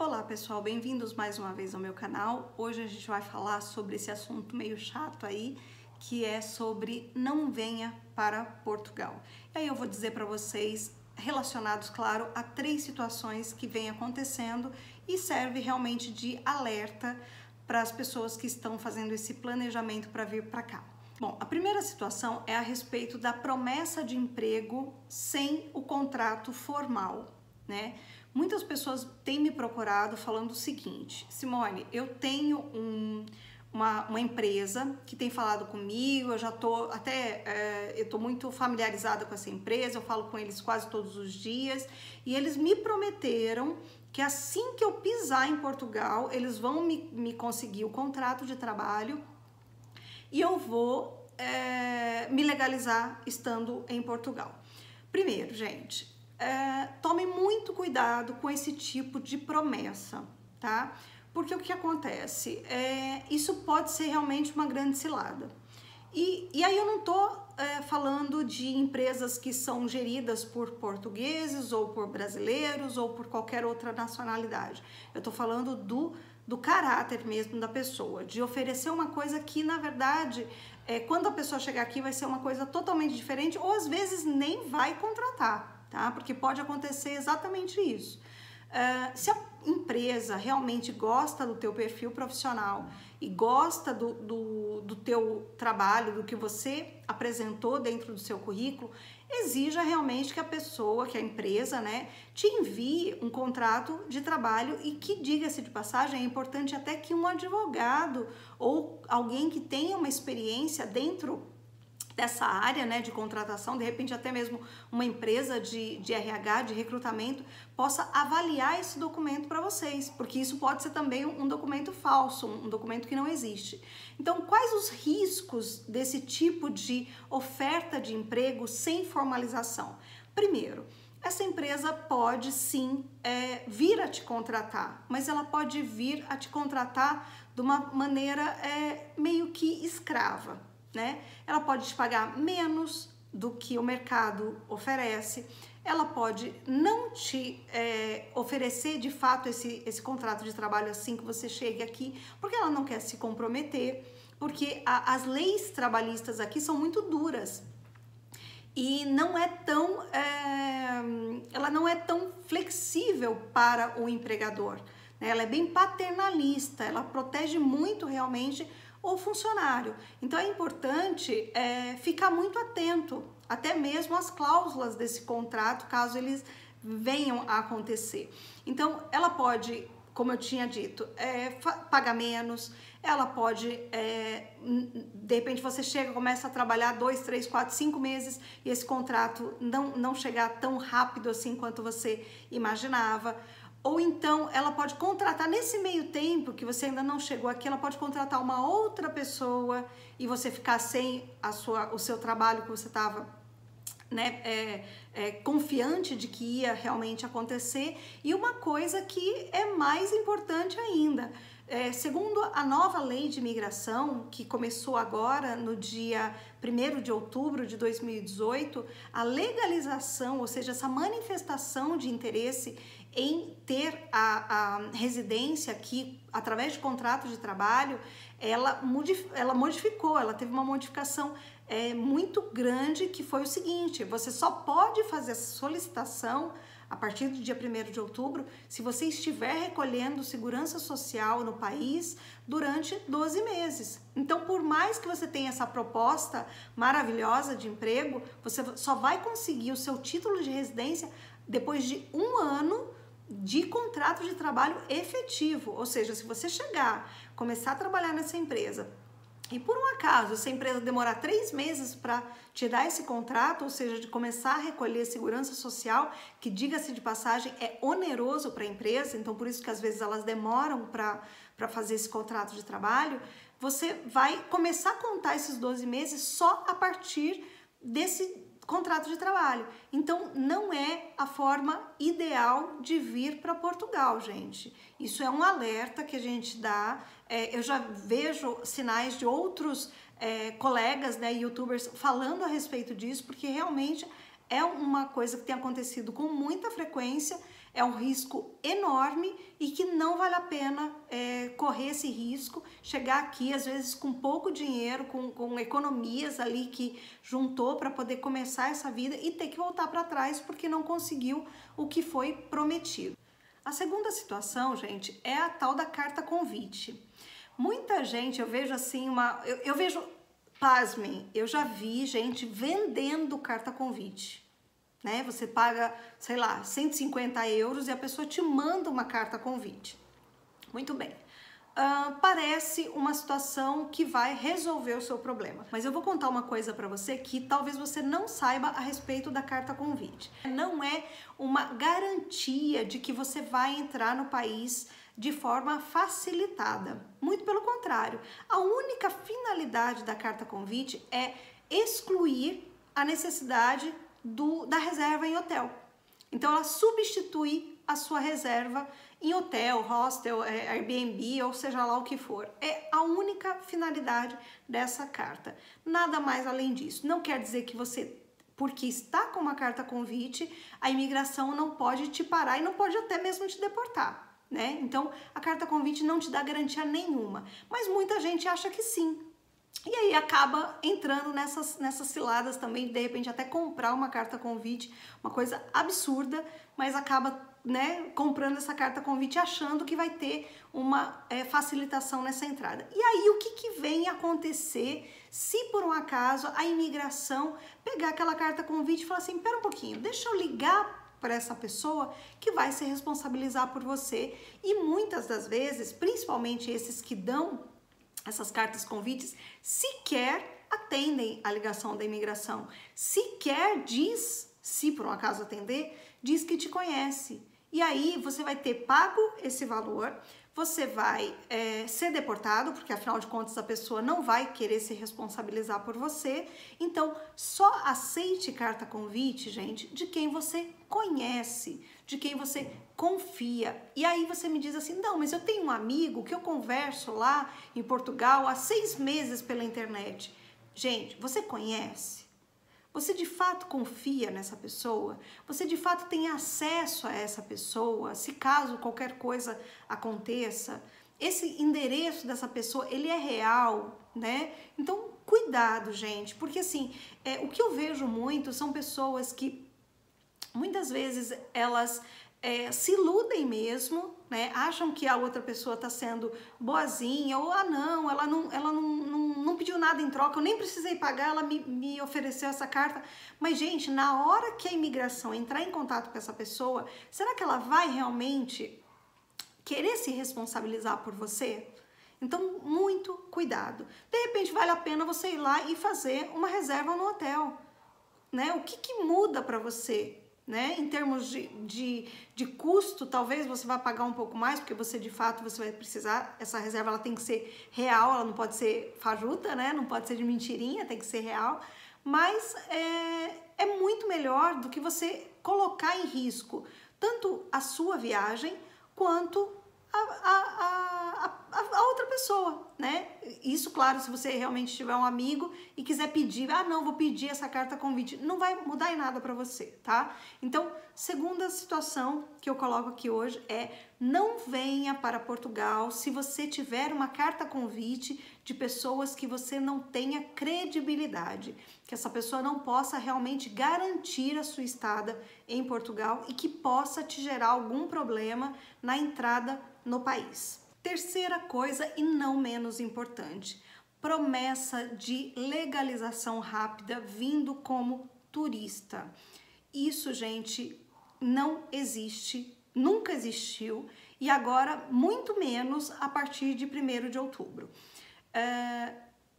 Olá pessoal, bem-vindos mais uma vez ao meu canal. Hoje a gente vai falar sobre esse assunto meio chato aí, que é sobre não venha para Portugal. E aí eu vou dizer para vocês, relacionados, claro, a 3 situações que vem acontecendo e serve realmente de alerta para as pessoas que estão fazendo esse planejamento para vir para cá. Bom, a primeira situação é a respeito da promessa de emprego sem o contrato formal, né? Muitas pessoas têm me procurado falando o seguinte: Simone, eu tenho uma empresa que tem falado comigo, eu já tô eu tô muito familiarizada com essa empresa, eu falo com eles quase todos os dias e eles me prometeram que assim que eu pisar em Portugal, eles vão me conseguir o contrato de trabalho e eu vou me legalizar estando em Portugal. Primeiro, gente, tome muito cuidado com esse tipo de promessa, tá? Porque o que acontece? Isso pode ser realmente uma grande cilada. E aí eu não tô falando de empresas que são geridas por portugueses ou por brasileiros ou por qualquer outra nacionalidade. Eu tô falando do caráter mesmo da pessoa, de oferecer uma coisa que, na verdade, quando a pessoa chegar aqui vai ser uma coisa totalmente diferente ou às vezes nem vai contratar. Tá? Porque pode acontecer exatamente isso. Se a empresa realmente gosta do teu perfil profissional e gosta do teu trabalho, do que você apresentou dentro do seu currículo, exija realmente que a empresa, né, te envie um contrato de trabalho e que, diga-se de passagem, é importante até que um advogado ou alguém que tenha uma experiência dentro dessa área, né, de contratação, de repente até mesmo uma empresa de RH, de recrutamento, possa avaliar esse documento para vocês, porque isso pode ser também um documento falso, um documento que não existe. Então, quais os riscos desse tipo de oferta de emprego sem formalização? Primeiro, essa empresa pode sim vir a te contratar, mas ela pode vir a te contratar de uma maneira meio que escrava, né? Ela pode te pagar menos do que o mercado oferece, ela pode não te oferecer de fato esse contrato de trabalho assim que você chegue aqui, porque ela não quer se comprometer, porque as leis trabalhistas aqui são muito duras e ela não é tão flexível para o empregador, né? Ela é bem paternalista, ela protege muito realmente o funcionário. Então é importante ficar muito atento, até mesmo às cláusulas desse contrato, caso eles venham a acontecer. Então ela pode, como eu tinha dito, pagar menos, ela pode, de repente você chega, começa a trabalhar 2, 3, 4, 5 meses e esse contrato não chegar tão rápido assim quanto você imaginava. Ou então ela pode contratar, nesse meio tempo que você ainda não chegou aqui, ela pode contratar uma outra pessoa e você ficar sem o seu trabalho que você estava, né, confiante de que ia realmente acontecer. E uma coisa que é mais importante ainda, segundo a nova lei de imigração, que começou agora no dia 1º de outubro de 2018, a legalização, ou seja, essa manifestação de interesse em ter a residência aqui através de contrato de trabalho, ela modificou, ela teve uma modificação muito grande, que foi o seguinte: você só pode fazer essa solicitação a partir do dia 1º de outubro se você estiver recolhendo segurança social no país durante 12 meses. Então, por mais que você tenha essa proposta maravilhosa de emprego, você só vai conseguir o seu título de residência depois de 1 ano de contrato de trabalho efetivo. Ou seja, se você começar a trabalhar nessa empresa e por um acaso essa empresa demorar 3 meses para te dar esse contrato, ou seja, de começar a recolher segurança social, que, diga-se de passagem, é oneroso para a empresa, então por isso que às vezes elas demoram para fazer esse contrato de trabalho, você vai começar a contar esses 12 meses só a partir desse contrato de trabalho. Então não é a forma ideal de vir para Portugal, gente. Isso é um alerta que a gente dá. Eu já vejo sinais de outros colegas, né, youtubers, falando a respeito disso, porque realmente é uma coisa que tem acontecido com muita frequência. É um risco enorme e que não vale a pena correr esse risco, chegar aqui às vezes com pouco dinheiro, com economias ali que juntou para poder começar essa vida e ter que voltar para trás porque não conseguiu o que foi prometido. A segunda situação, gente, é a tal da carta convite. Muita gente, eu vejo assim, eu vejo, pasmem, eu já vi gente vendendo carta convite. Né? Você paga, sei lá, 150 euros e a pessoa te manda uma carta convite. Muito bem. Parece uma situação que vai resolver o seu problema. Mas eu vou contar uma coisa para você que talvez você não saiba a respeito da carta convite. Não é uma garantia de que você vai entrar no país de forma facilitada. Muito pelo contrário. A única finalidade da carta convite é excluir a necessidade da reserva em hotel. Então ela substitui a sua reserva em hotel, hostel, Airbnb, ou seja lá o que for. É a única finalidade dessa carta. Nada mais além disso. Não quer dizer que você, porque está com uma carta convite, a imigração não pode te parar e não pode até mesmo te deportar, né? Então a carta convite não te dá garantia nenhuma, mas muita gente acha que sim. E aí acaba entrando nessas ciladas também, de repente até comprar uma carta convite, uma coisa absurda, mas acaba, né, comprando essa carta convite achando que vai ter uma facilitação nessa entrada. E aí o que vem acontecer se por um acaso a imigração pegar aquela carta convite e falar assim, pera um pouquinho, deixa eu ligar para essa pessoa que vai se responsabilizar por você. E muitas das vezes, principalmente esses que dão essas cartas convites, sequer atendem a ligação da imigração, sequer diz, se por um acaso atender, diz que te conhece. E aí você vai ter pago esse valor, você vai ser deportado, porque afinal de contas a pessoa não vai querer se responsabilizar por você. Então só aceite carta convite, gente, de quem você conhece, de quem você confia. E aí você me diz assim, não, mas eu tenho um amigo que eu converso lá em Portugal há 6 meses pela internet. Gente, você conhece? Você de fato confia nessa pessoa? Você de fato tem acesso a essa pessoa? Se caso qualquer coisa aconteça, esse endereço dessa pessoa, ele é real, né? Então, cuidado, gente, porque assim, o que eu vejo muito são pessoas que muitas vezes elas se iludem mesmo, né? Acham que a outra pessoa está sendo boazinha, ou não, ela não pediu nada em troca, eu nem precisei pagar, ela me ofereceu essa carta. Mas, gente, na hora que a imigração entrar em contato com essa pessoa, será que ela vai realmente querer se responsabilizar por você? Então, muito cuidado. De repente, vale a pena você ir lá e fazer uma reserva no hotel, né? O que muda para você? Né? Em termos de custo, talvez você vá pagar um pouco mais, porque você de fato você vai precisar, essa reserva ela tem que ser real, ela não pode ser fajuta, né? Não pode ser de mentirinha, tem que ser real, mas é muito melhor do que você colocar em risco tanto a sua viagem quanto a outra pessoa, né? Isso, claro, se você realmente tiver um amigo e quiser pedir, não, vou pedir essa carta convite, não vai mudar em nada para você, tá? Então, segunda situação que eu coloco aqui hoje é: não venha para Portugal se você tiver uma carta convite de pessoas que você não tenha credibilidade, que essa pessoa não possa realmente garantir a sua estada em Portugal e que possa te gerar algum problema na entrada no país. Terceira coisa, e não menos importante, promessa de legalização rápida vindo como turista. Isso, gente, não existe, nunca existiu e agora muito menos a partir de 1º de outubro.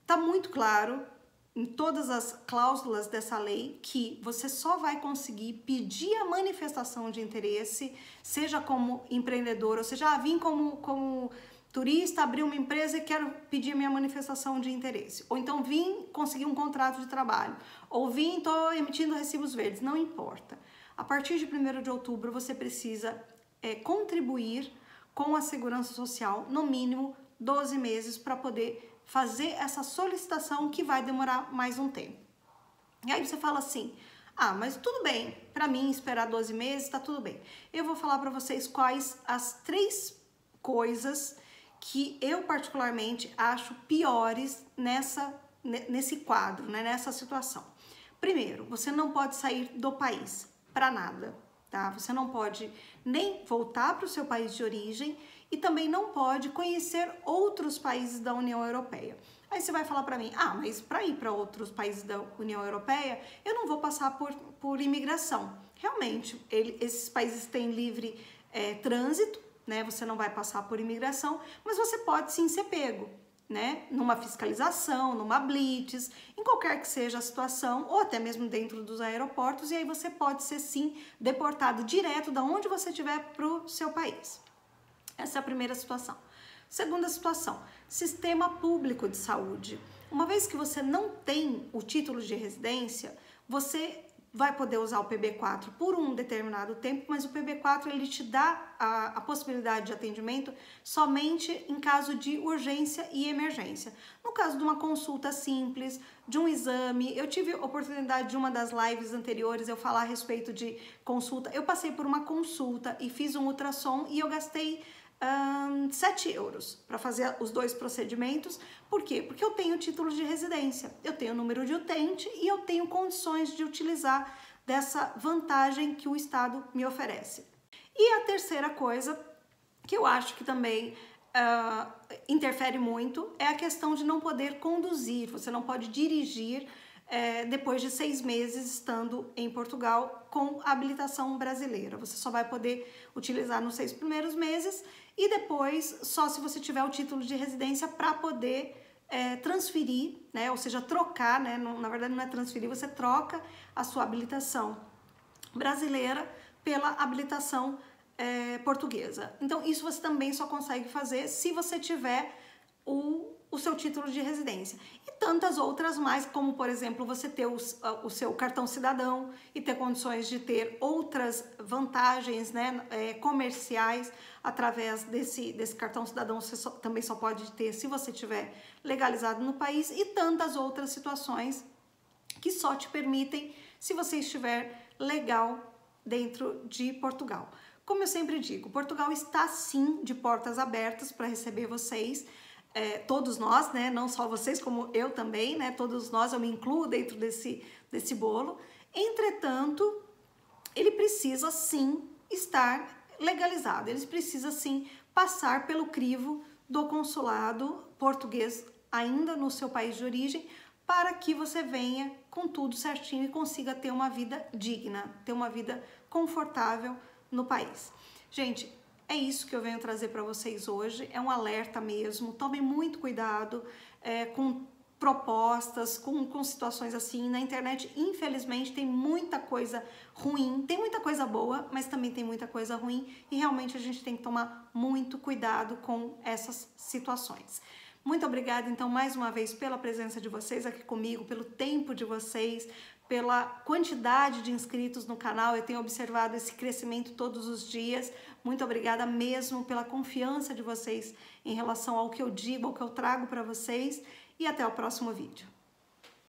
Tá muito claro em todas as cláusulas dessa lei que você só vai conseguir pedir a manifestação de interesse, seja como empreendedor, ou seja, vim como turista, abri uma empresa e quero pedir minha manifestação de interesse. Ou então vim conseguir um contrato de trabalho, ou estou emitindo recibos verdes, não importa. A partir de 1º de outubro você precisa contribuir com a Segurança Social, no mínimo 12 meses, para poder fazer essa solicitação que vai demorar mais um tempo. E aí você fala assim, Ah, mas tudo bem, para mim esperar 12 meses tá tudo bem. Eu vou falar para vocês quais as 3 coisas que eu particularmente acho piores nesse quadro, né, nessa situação. Primeiro, você não pode sair do país para nada, tá? Você não pode nem voltar para o seu país de origem e também não pode conhecer outros países da União Europeia. Aí você vai falar para mim, ah, mas para ir para outros países da União Europeia, eu não vou passar por imigração. Realmente, esses países têm livre trânsito, né? Você não vai passar por imigração, mas você pode sim ser pego, né? Numa fiscalização, numa blitz, em qualquer que seja a situação, ou até mesmo dentro dos aeroportos, e aí você pode ser sim deportado direto da onde você estiver para o seu país. Essa é a primeira situação. Segunda situação, sistema público de saúde. Uma vez que você não tem o título de residência, você vai poder usar o PB4 por um determinado tempo, mas o PB4 ele te dá a possibilidade de atendimento somente em caso de urgência e emergência. No caso de uma consulta simples, de um exame, eu tive oportunidade de uma das lives anteriores eu falar a respeito de consulta. Eu passei por uma consulta e fiz um ultrassom e eu gastei 7 euros para fazer os 2 procedimentos. Por quê? Porque eu tenho título de residência, eu tenho número de utente e eu tenho condições de utilizar dessa vantagem que o Estado me oferece. E a terceira coisa que eu acho que também interfere muito é a questão de não poder conduzir. Você não pode dirigir depois de 6 meses estando em Portugal com habilitação brasileira. Você só vai poder utilizar nos 6 primeiros meses e depois só se você tiver o título de residência para poder transferir, né? Ou seja, trocar, né? Na verdade não é transferir, você troca a sua habilitação brasileira pela habilitação portuguesa. Então isso você também só consegue fazer se você tiver o seu título de residência. E tantas outras mais, como por exemplo, você ter o seu cartão cidadão e ter condições de ter outras vantagens, né, comerciais através desse cartão cidadão. Você também só pode ter se você tiver legalizado no país, e tantas outras situações que só te permitem se você estiver legal dentro de Portugal. Como eu sempre digo, Portugal está sim de portas abertas para receber vocês. Todos nós, né? Não só vocês, como eu também, né? Todos nós, eu me incluo dentro desse bolo. Entretanto, ele precisa sim estar legalizado, ele precisa sim passar pelo crivo do consulado português ainda no seu país de origem, para que você venha com tudo certinho e consiga ter uma vida digna, ter uma vida confortável no país. Gente, é isso que eu venho trazer para vocês hoje, é um alerta mesmo, tomem muito cuidado com propostas, com situações assim. Na internet, infelizmente, tem muita coisa ruim, tem muita coisa boa, mas também tem muita coisa ruim e realmente a gente tem que tomar muito cuidado com essas situações. Muito obrigada, então, mais uma vez pela presença de vocês aqui comigo, pelo tempo de vocês, pela quantidade de inscritos no canal. Eu tenho observado esse crescimento todos os dias. Muito obrigada mesmo pela confiança de vocês em relação ao que eu digo, ao que eu trago para vocês, e até o próximo vídeo.